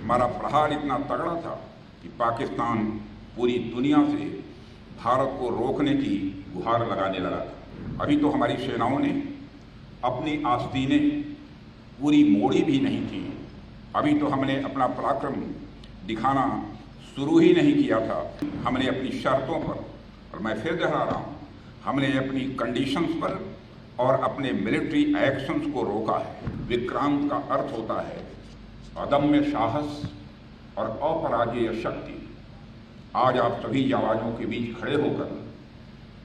हमारा प्रहार इतना तगड़ा था कि पाकिस्तान पूरी दुनिया से भारत को रोकने की गुहार लगाने लगा था। अभी तो हमारी सेनाओं ने अपनी आस्तीनें पूरी मोड़ी भी नहीं थी। अभी तो हमने अपना पराक्रम दिखाना शुरू ही नहीं किया था। हमने अपनी शर्तों पर, और मैं फिर दोहरा रहा हूँ, हमने अपनी कंडीशंस पर और अपने मिलिट्री एक्शंस को रोका है। विक्रांत का अर्थ होता है अदम्य साहस और अपराजेय शक्ति। आज आप सभी आवाजों के बीच खड़े होकर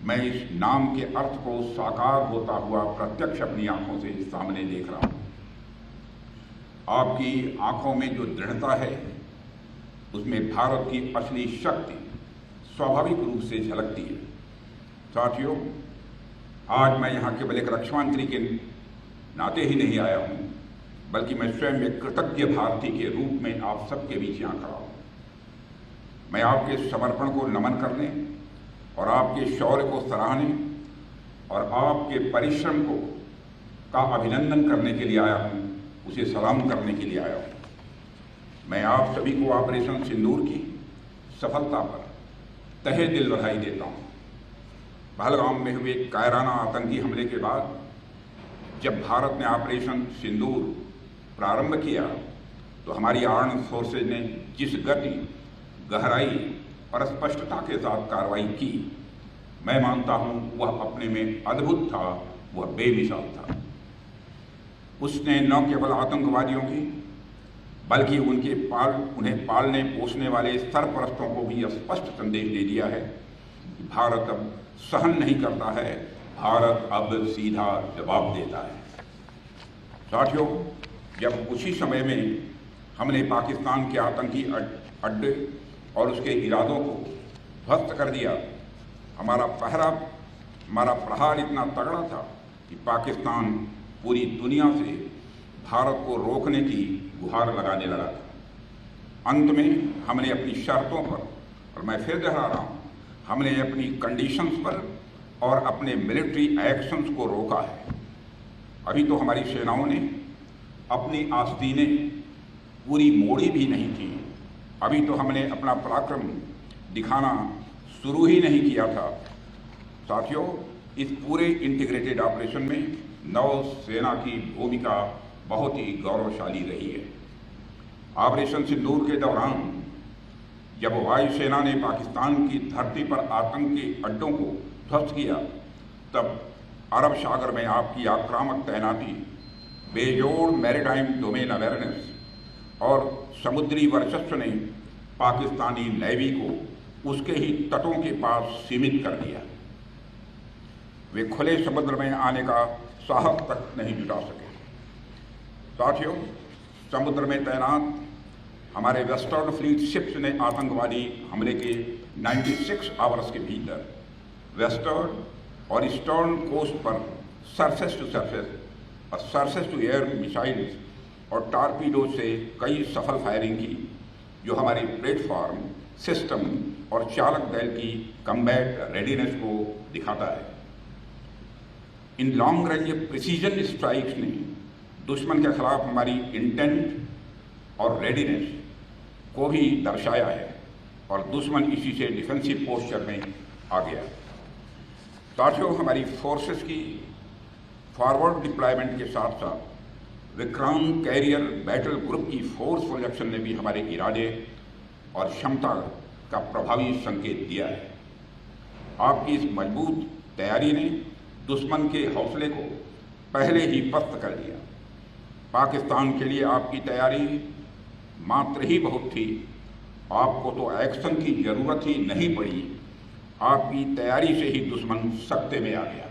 मैं इस नाम के अर्थ को साकार होता हुआ प्रत्यक्ष अपनी आंखों से सामने देख रहा हूं। आपकी आंखों में जो दृढ़ता है उसमें भारत की असली शक्ति स्वाभाविक रूप से झलकती है। साथियों, आज मैं यहाँ केवल एक रक्षा मंत्री के नाते ही नहीं आया हूँ, बल्कि मैं स्वयं एक कृतज्ञ भारतीय के रूप में आप सबके बीच यहाँ खड़ा हूँ। मैं आपके समर्पण को नमन करने और आपके शौर्य को सराहने और आपके परिश्रम को का अभिनंदन करने के लिए आया हूँ, उसे सलाम करने के लिए आया हूँ। मैं आप सभी को ऑपरेशन सिंदूर की सफलता पर तहे दिल बधाई देता हूँ। पहलगाम में हुए कायराना आतंकी हमले के बाद जब भारत ने ऑपरेशन सिंदूर प्रारंभ किया तो हमारी आर्म्ड फोर्सेज ने जिस गति, गहराई और स्पष्टता के साथ कार्रवाई की, मैं मानता हूं वह अपने में अद्भुत था, वह बेमिसाल था। उसने न केवल आतंकवादियों की बल्कि उन्हें पालने पोसने वाले सरपरस्तों को भी स्पष्ट संदेश दे दिया है कि भारत अब सहन नहीं करता है, भारत अब सीधा जवाब देता है। साथियों, जब उसी समय में हमने पाकिस्तान के आतंकी अड्डे और उसके इरादों को ध्वस्त कर दिया, हमारा प्रहार इतना तगड़ा था कि पाकिस्तान पूरी दुनिया से भारत को रोकने की गुहार लगाने लगा था। अंत में हमने अपनी शर्तों पर, और मैं फिर दोहरा रहा हूँ, हमने अपनी कंडीशंस पर और अपने मिलिट्री एक्शंस को रोका है। अभी तो हमारी सेनाओं ने अपनी आस्तीनें पूरी मोड़ी भी नहीं थी। अभी तो हमने अपना पराक्रम दिखाना शुरू ही नहीं किया था। साथियों, इस पूरे इंटीग्रेटेड ऑपरेशन में नौसेना की भूमिका बहुत ही गौरवशाली रही है। ऑपरेशन सिंदूर के दौरान जब वायुसेना ने पाकिस्तान की धरती पर आतंकी अड्डों को ध्वस्त किया, तब अरब सागर में आपकी आक्रामक तैनाती, बेजोड़ मैरीटाइम डोमेन अवेयरनेस और समुद्री वर्चस्व ने पाकिस्तानी नेवी को उसके ही तटों के पास सीमित कर दिया। वे खुले समुद्र में आने का साहस तक नहीं जुटा सके। साथियों, समुद्र में तैनात हमारे वेस्टर्न फ्लीट शिप्स ने आतंकवादी हमले के 96 आवर्स के भीतर वेस्टर्न और ईस्टर्न कोस्ट पर सरफेस टू सरफेस और सरफेस टू एयर मिसाइल्स और टारपीडो से कई सफल फायरिंग की, जो हमारी प्लेटफॉर्म, सिस्टम और चालक दल की कम्बैट रेडीनेस को दिखाता है। In long range precision strikes ने दुश्मन के खिलाफ हमारी इंटेंट और रेडीनेस को भी दर्शाया है और दुश्मन इसी से डिफेंसिव पोस्चर में आ गया। साथियों, हमारी फोर्सेस की फॉरवर्ड डिप्लॉयमेंट के साथ साथ विक्रांत कैरियर बैटल ग्रुप की फोर्स प्रोजेक्शन ने भी हमारे इरादे और क्षमता का प्रभावी संकेत दिया है। आपकी इस मजबूत तैयारी ने दुश्मन के हौसले को पहले ही पस्त कर दिया। पाकिस्तान के लिए आपकी तैयारी मात्र ही बहुत थी, आपको तो एक्शन की जरूरत ही नहीं पड़ी। आपकी तैयारी से ही दुश्मन सख्ते में आ गया।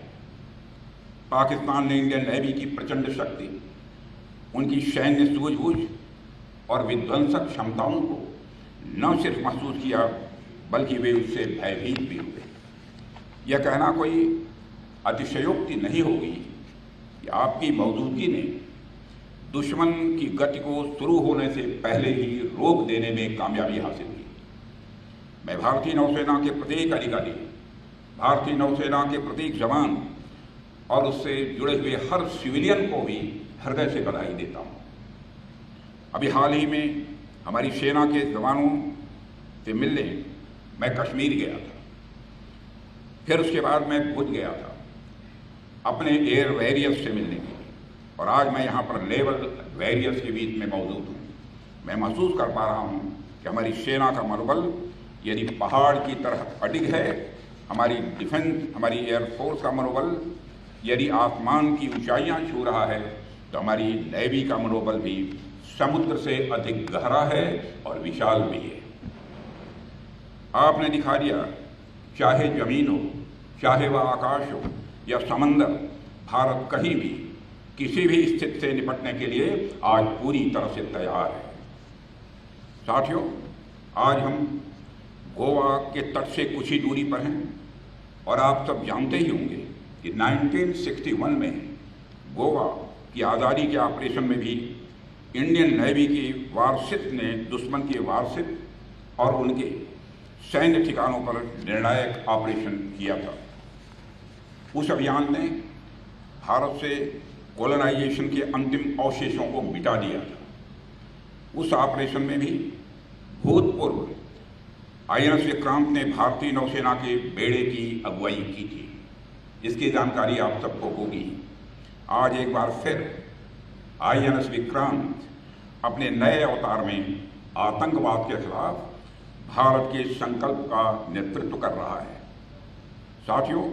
पाकिस्तान ने इंडियन नेवी की प्रचंड शक्ति, उनकी सैन्य सूझबूझ और विध्वंसक क्षमताओं को न सिर्फ महसूस किया, बल्कि वे उससे भयभीत भी हुए। यह कहना कोई अतिशयोक्ति नहीं होगी कि आपकी मौजूदगी ने दुश्मन की गति को शुरू होने से पहले ही रोक देने में कामयाबी हासिल की। मैं भारतीय नौसेना के प्रत्येक अधिकारी, भारतीय नौसेना के प्रत्येक जवान और उससे जुड़े हुए हर सिविलियन को भी हृदय से बधाई देता हूँ। अभी हाल ही में हमारी सेना के जवानों से मिलने मैं कश्मीर गया था। फिर उसके बाद मैं भुज गया था अपने एयर वॉरियर्स से मिलने के लिए, और आज मैं यहाँ पर नेवल वॉरियर्स के बीच में मौजूद हूँ। मैं महसूस कर पा रहा हूँ कि हमारी सेना का मनोबल यदि पहाड़ की तरह अडिग है, हमारी डिफेंस, हमारी एयरफोर्स का मनोबल यदि आसमान की ऊंचाइयाँ छू रहा है, तो हमारी नेवी का मनोबल भी समुद्र से अधिक गहरा है और विशाल भी है। आपने दिखा दिया, चाहे जमीन हो, चाहे वह आकाश हो या समंदर, भारत कहीं भी किसी भी स्थिति से निपटने के लिए आज पूरी तरह से तैयार है। साथियों, आज हम गोवा के तट से कुछ ही दूरी पर हैं, और आप सब जानते ही होंगे कि 1961 में गोवा की आज़ादी के ऑपरेशन में भी इंडियन नेवी की वारशिप ने दुश्मन के वारशिप और उनके सैन्य ठिकानों पर निर्णायक ऑपरेशन किया था। उस अभियान ने भारत से कॉलोनाइजेशन के अंतिम अवशेषों को मिटा दिया था। उस ऑपरेशन में भी भूतपूर्व INS विक्रांत ने भारतीय नौसेना के बेड़े की अगुवाई की थी। इसकी जानकारी आप सबको होगी। आज एक बार फिर INS विक्रांत अपने नए अवतार में आतंकवाद के खिलाफ भारत के संकल्प का नेतृत्व कर रहा है। साथियों,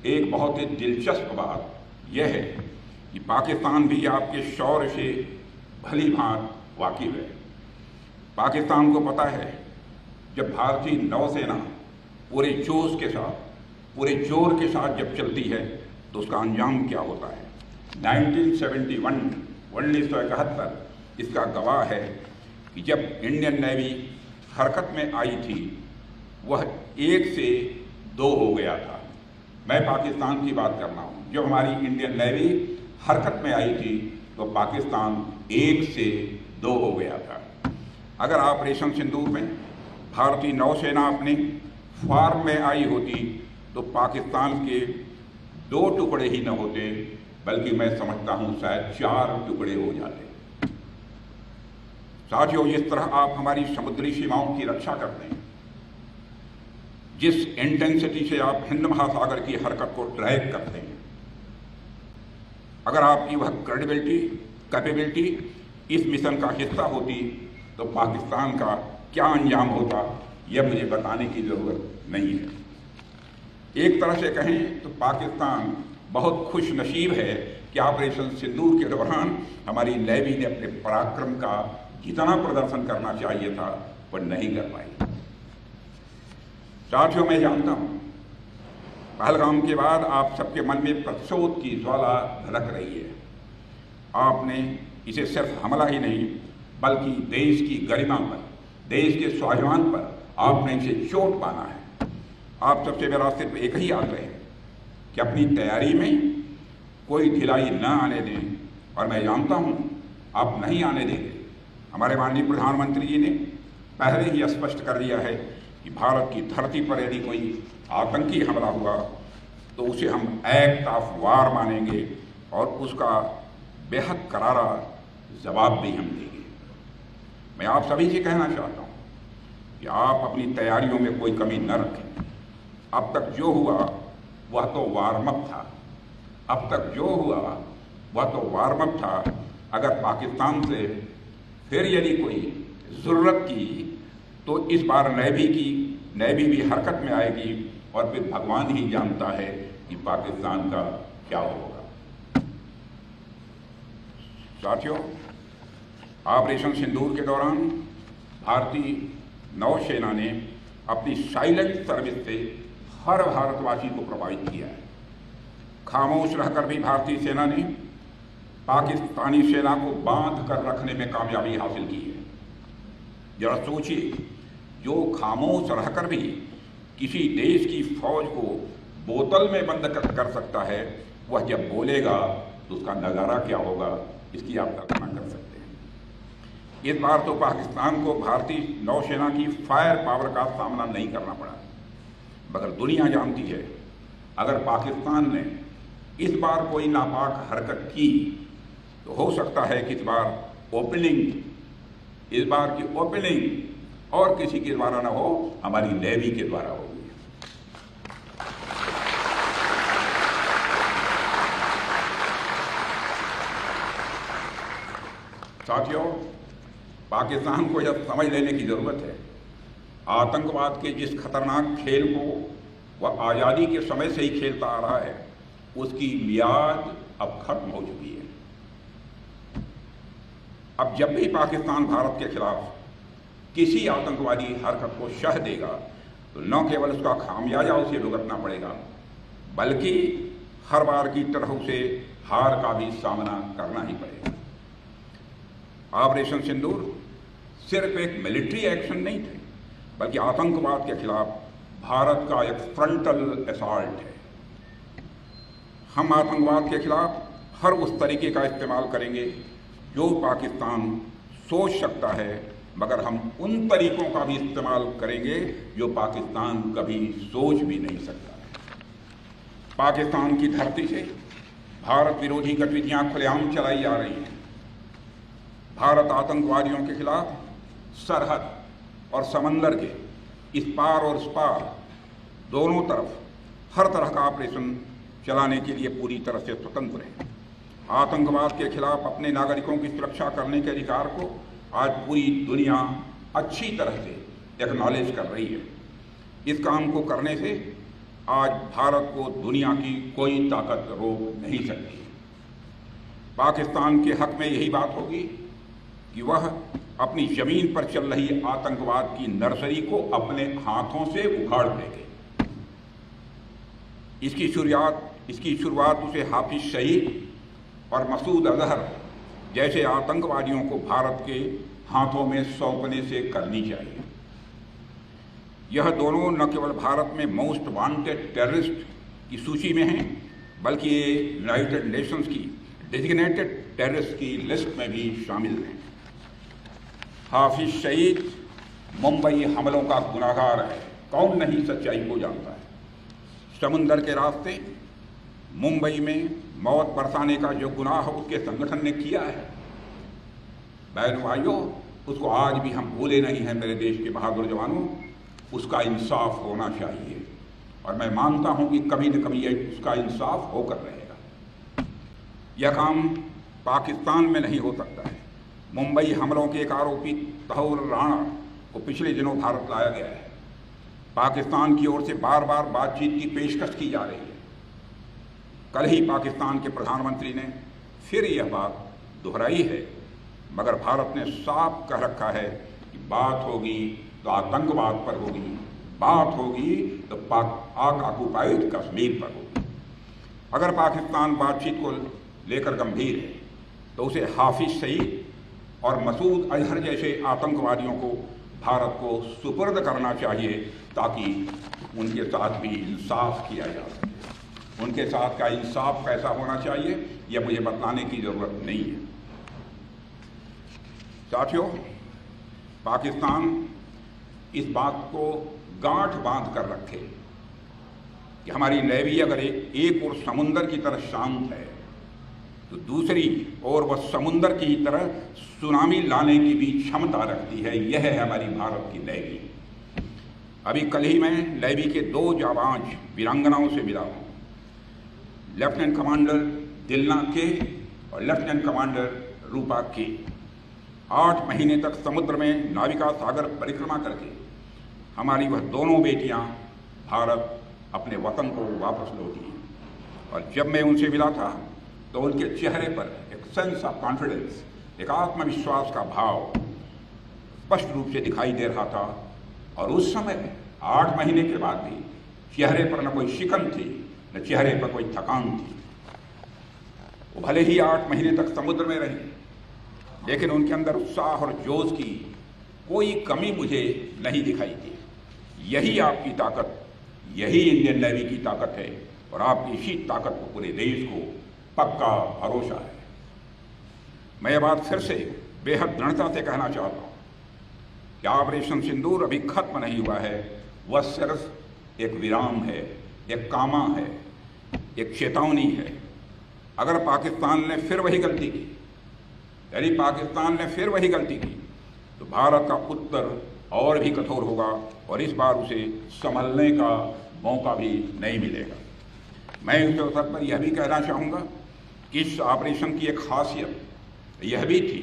एक बहुत ही दिलचस्प बात यह है कि पाकिस्तान भी आपके शौर्य से भली भांति वाकिफ है। पाकिस्तान को पता है, जब भारतीय नौसेना पूरे जोश के साथ, पूरे जोर के साथ जब चलती है तो उसका अंजाम क्या होता है। 1971 इसका गवाह है कि जब इंडियन नेवी हरकत में आई थी, वह 1 से 2 हो गया था। मैं पाकिस्तान की बात कर रहा हूँ। जब हमारी इंडियन नेवी हरकत में आई थी तो पाकिस्तान 1 से 2 हो गया था। अगर ऑपरेशन सिंदूर में भारतीय नौसेना अपने फार्म में आई होती तो पाकिस्तान के 2 टुकड़े ही न होते, बल्कि मैं समझता हूं शायद 4 टुकड़े हो जाते। साथियों, जिस तरह आप हमारी समुद्री सीमाओं की रक्षा करते हैं, जिस इंटेंसिटी से आप हिंद महासागर की हरकत को ट्रैक करते हैं, अगर आपकी वह क्रेडिबिलिटी, कैपेबिलिटी इस मिशन का हिस्सा होती तो पाकिस्तान का क्या अंजाम होता, यह मुझे बताने की जरूरत नहीं है। एक तरह से कहें तो पाकिस्तान बहुत खुश नसीब है कि ऑपरेशन सिंदूर के दौरान हमारी नेवी ने अपने पराक्रम का जितना प्रदर्शन करना चाहिए था वह नहीं कर पाई। साथियों, मैं जानता हूं पहलगाम के बाद आप सबके मन में प्रतिशोध की ज्वाला धड़क रही है। आपने इसे सिर्फ हमला ही नहीं, बल्कि देश की गरिमा पर, देश के स्वाभिमान पर आपने इसे चोट पाना है। आप सबसे मेरा सिर्फ एक ही आग्रह है कि अपनी तैयारी में कोई ढिलाई न आने दें, और मैं जानता हूं आप नहीं आने देंगे। हमारे माननीय प्रधानमंत्री जी ने पहले ही स्पष्ट कर दिया है कि भारत की धरती पर यदि कोई आतंकी हमला हुआ तो उसे हम एक्ट ऑफ वार मानेंगे और उसका बेहद करारा जवाब भी हम देंगे। मैं आप सभी से कहना चाहता हूँ कि आप अपनी तैयारियों में कोई कमी न रखें। अब तक जो हुआ वह तो वार्म अप था। अब तक जो हुआ वह तो वार्म अप था। अगर पाकिस्तान से फिर यदि कोई ज़रूरत की तो इस बार नेवी भी हरकत में आएगी, और फिर भगवान ही जानता है कि पाकिस्तान का क्या होगा। साथियों, ऑपरेशन सिंदूर के दौरान भारतीय नौसेना ने अपनी साइलेंट सर्विस से हर भारतवासी को प्रभावित किया है। खामोश रहकर भी भारतीय सेना ने पाकिस्तानी सेना को बांध कर रखने में कामयाबी हासिल की है। जरा सोचिए, जो खामोश रहकर भी किसी देश की फौज को बोतल में बंद कर सकता है, वह जब बोलेगा तो उसका नज़ारा क्या होगा, इसकी आप कल्पना कर सकते हैं। इस बार तो पाकिस्तान को भारतीय नौसेना की फायर पावर का सामना नहीं करना पड़ा, मगर दुनिया जानती है अगर पाकिस्तान ने इस बार कोई नापाक हरकत की तो हो सकता है कि इस बार ओपनिंग इस बार की ओपनिंग और किसी के द्वारा ना हो, हमारी नेवी के द्वारा होगी। साथियों, पाकिस्तान को यह समझ लेने की जरूरत है, आतंकवाद के जिस खतरनाक खेल को वह आज़ादी के समय से ही खेलता आ रहा है, उसकी मियाद अब खत्म हो चुकी है। अब जब भी पाकिस्तान भारत के खिलाफ किसी आतंकवादी हरकत को शह देगा, तो न केवल उसका खामियाजा उसे भुगतना पड़ेगा, बल्कि हर बार की तरह उसे हार का भी सामना करना ही पड़ेगा। ऑपरेशन सिंदूर सिर्फ एक मिलिट्री एक्शन नहीं थे, बल्कि आतंकवाद के खिलाफ भारत का एक फ्रंटल असॉल्ट है। हम आतंकवाद के खिलाफ हर उस तरीके का इस्तेमाल करेंगे जो पाकिस्तान सोच सकता है, मगर हम उन तरीकों का भी इस्तेमाल करेंगे जो पाकिस्तान कभी सोच भी नहीं सकता। पाकिस्तान की धरती से भारत विरोधी गतिविधियां खुलेआम चलाई जा रही हैं। भारत आतंकवादियों के खिलाफ सरहद और समंदर के इस पार और उस पार दोनों तरफ हर तरह का ऑपरेशन चलाने के लिए पूरी तरह से स्वतंत्र है। आतंकवाद के खिलाफ अपने नागरिकों की सुरक्षा करने के अधिकार को आज पूरी दुनिया अच्छी तरह से एक्नॉलेज कर रही है। इस काम को करने से आज भारत को दुनिया की कोई ताकत रोक नहीं सकती। पाकिस्तान के हक में यही बात होगी कि वह अपनी जमीन पर चल रही आतंकवाद की नर्सरी को अपने हाथों से उखाड़ देंगे। इसकी शुरुआत उसे हाफिज सईद और मसूद अजहर जैसे आतंकवादियों को भारत के हाथों में सौंपने से करनी चाहिए। यह दोनों न केवल भारत में मोस्ट वांटेड टेररिस्ट की सूची में हैं, बल्कि ये यूनाइटेड नेशंस की डेजिग्नेटेड टेररिस्ट की लिस्ट में भी शामिल हैं। हाफिज सईद मुंबई हमलों का गुनाहगार है, कौन नहीं सच्चाई को जानता है। समुंदर के रास्ते मुंबई में मौत बरसाने का जो गुनाह उसके संगठन ने किया है, बहन भाइयों, उसको आज भी हम भूले नहीं हैं। मेरे देश के बहादुर जवानों, उसका इंसाफ होना चाहिए और मैं मानता हूं कि कभी न कभी उसका इंसाफ होकर रहेगा। यह काम पाकिस्तान में नहीं हो सकता है। मुंबई हमलों के एक आरोपी तहूर राणा को पिछले दिनों भारत लाया गया है। पाकिस्तान की ओर से बार बार बातचीत की पेशकश की जा रही है। कल ही पाकिस्तान के प्रधानमंत्री ने फिर यह बात दोहराई है, मगर भारत ने साफ कह रखा है कि बात होगी तो आतंकवाद पर होगी, बात होगी तो पाक ऑक्युपाइड कश्मीर पर होगी। अगर पाकिस्तान बातचीत को लेकर गंभीर है तो उसे हाफिज सईद और मसूद अजहर जैसे आतंकवादियों को भारत को सुपुर्द करना चाहिए, ताकि उनके साथ भी इंसाफ किया जा सके। उनके साथ का इंसाफ कैसा होना चाहिए यह मुझे बतलाने की जरूरत नहीं है। साथियों, पाकिस्तान इस बात को गांठ बांध कर रखे कि हमारी नेवी अगर एक ओर समुंदर की तरह शांत है, तो दूसरी ओर वह समुंदर की तरह सुनामी लाने की भी क्षमता रखती है। यह है हमारी भारत की नेवी। अभी कल ही मैं नेवी के 2 जाबाज वीरांगनाओं से मिला हूं, लेफ्टिनेंट कमांडर दिलना के और लेफ्टिनेंट कमांडर रूपा के। 8 महीने तक समुद्र में नाविका सागर परिक्रमा करके हमारी वह दोनों बेटियां भारत अपने वतन को वापस लौटी। और जब मैं उनसे मिला था तो उनके चेहरे पर एक सेंस ऑफ कॉन्फिडेंस, एक आत्मविश्वास का भाव स्पष्ट रूप से दिखाई दे रहा था। और उस समय 8 महीने के बाद भी चेहरे पर न कोई शिकन थी, न चेहरे पर कोई थकान थी। वो भले ही 8 महीने तक समुद्र में रही, लेकिन उनके अंदर उत्साह और जोश की कोई कमी मुझे नहीं दिखाई दी। यही आपकी ताकत, यही इंडियन नेवी की ताकत है और आपकी इसी ताकत को पूरे देश को पक्का भरोसा है। मैं ये बात फिर से बेहद दृढ़ता से कहना चाहता हूँ कि ऑपरेशन सिंदूर अभी खत्म नहीं हुआ है। वह सिर्फ एक विराम है, एक कामा है, एक चेतावनी है। अगर पाकिस्तान ने फिर वही गलती की, यानी पाकिस्तान ने फिर वही गलती की, तो भारत का उत्तर और भी कठोर होगा और इस बार उसे संभलने का मौका भी नहीं मिलेगा। मैं इस अवसर पर यह भी कहना चाहूँगा कि इस ऑपरेशन की एक खासियत यह भी थी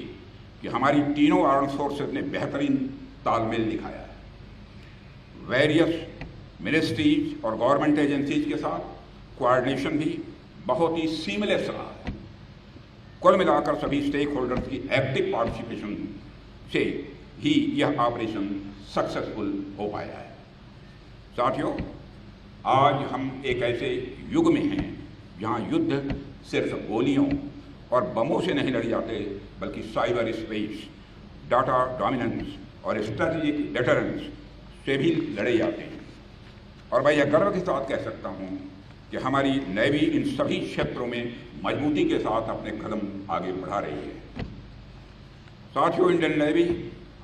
कि हमारी तीनों आर्म्ड फोर्सेज ने बेहतरीन तालमेल दिखाया है। वेरियस मिनिस्ट्रीज और गवर्नमेंट एजेंसीज के साथ कोऑर्डिनेशन भी बहुत ही सीमलेस रहा है। कुल मिलाकर सभी स्टेक होल्डर्स की एक्टिव पार्टिसिपेशन से ही यह ऑपरेशन सक्सेसफुल हो पाया है। साथियों, आज हम एक ऐसे युग में हैं जहां युद्ध सिर्फ गोलियों और बमों से नहीं लड़े जाते, बल्कि साइबर स्पेस, डाटा डोमिनेंस और स्ट्रेटेजिक डेटरेंस से भी लड़े जाते हैं। और मैं यह गर्व के साथ कह सकता हूं कि हमारी नेवी इन सभी क्षेत्रों में मजबूती के साथ अपने कदम आगे बढ़ा रही है। साथियों, इंडियन नेवी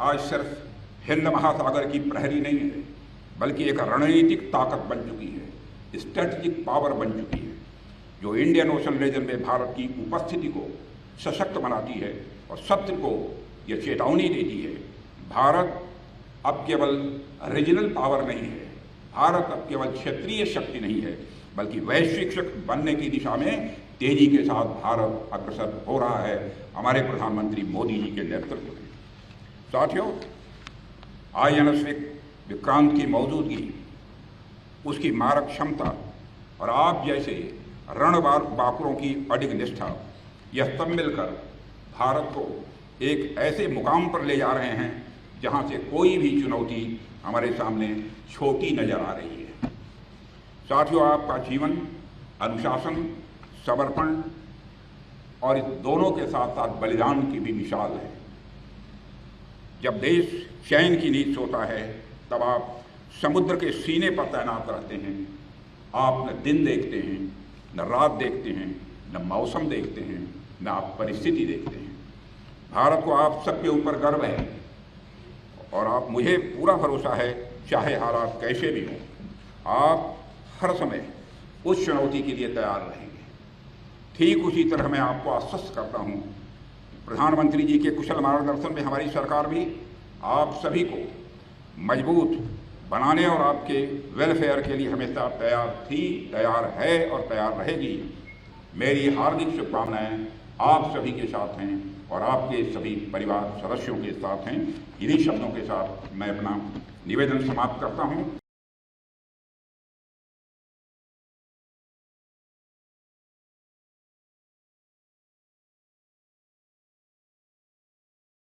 आज सिर्फ हिंद महासागर की प्रहरी नहीं है, बल्कि एक रणनीतिक ताकत बन चुकी है, स्ट्रेटेजिक पावर बन चुकी है, जो इंडियन ओशन रीजन में भारत की उपस्थिति को सशक्त बनाती है और शत्रु को यह चेतावनी देती है। भारत अब केवल रीजनल पावर नहीं है, भारत अब केवल क्षेत्रीय शक्ति नहीं है, बल्कि वैश्विक शक्ति बनने की दिशा में तेजी के साथ भारत अग्रसर हो रहा है, हमारे प्रधानमंत्री मोदी जी के नेतृत्व में। साथियों, INS विक्रांत की मौजूदगी, उसकी मारक क्षमता और आप जैसे रणबांकुरों की अडिग निष्ठा, यह सब मिलकर भारत को एक ऐसे मुकाम पर ले जा रहे हैं जहां से कोई भी चुनौती हमारे सामने छोटी नजर आ रही है। साथियों, आपका जीवन अनुशासन, समर्पण और इस दोनों के साथ साथ बलिदान की भी मिसाल है। जब देश चैन की नींद सोता है, तब आप समुद्र के सीने पर तैनात रहते हैं। आप न दिन देखते हैं, न रात देखते हैं, न मौसम देखते हैं, न आप परिस्थिति देखते हैं। भारत को आप सबके ऊपर गर्व है और आप मुझे पूरा भरोसा है, चाहे हालात कैसे भी हों, आप हर समय उस चुनौती के लिए तैयार रहेंगे। ठीक उसी तरह मैं आपको आश्वस्त करता हूं, प्रधानमंत्री जी के कुशल मार्गदर्शन में हमारी सरकार भी आप सभी को मजबूत बनाने और आपके वेलफेयर के लिए हमेशा तैयार थी, तैयार है और तैयार रहेगी। मेरी हार्दिक शुभकामनाएं आप सभी के साथ हैं और आपके सभी परिवार सदस्यों के साथ हैं। इन्हीं शब्दों के साथ मैं अपना निवेदन समाप्त करता हूं।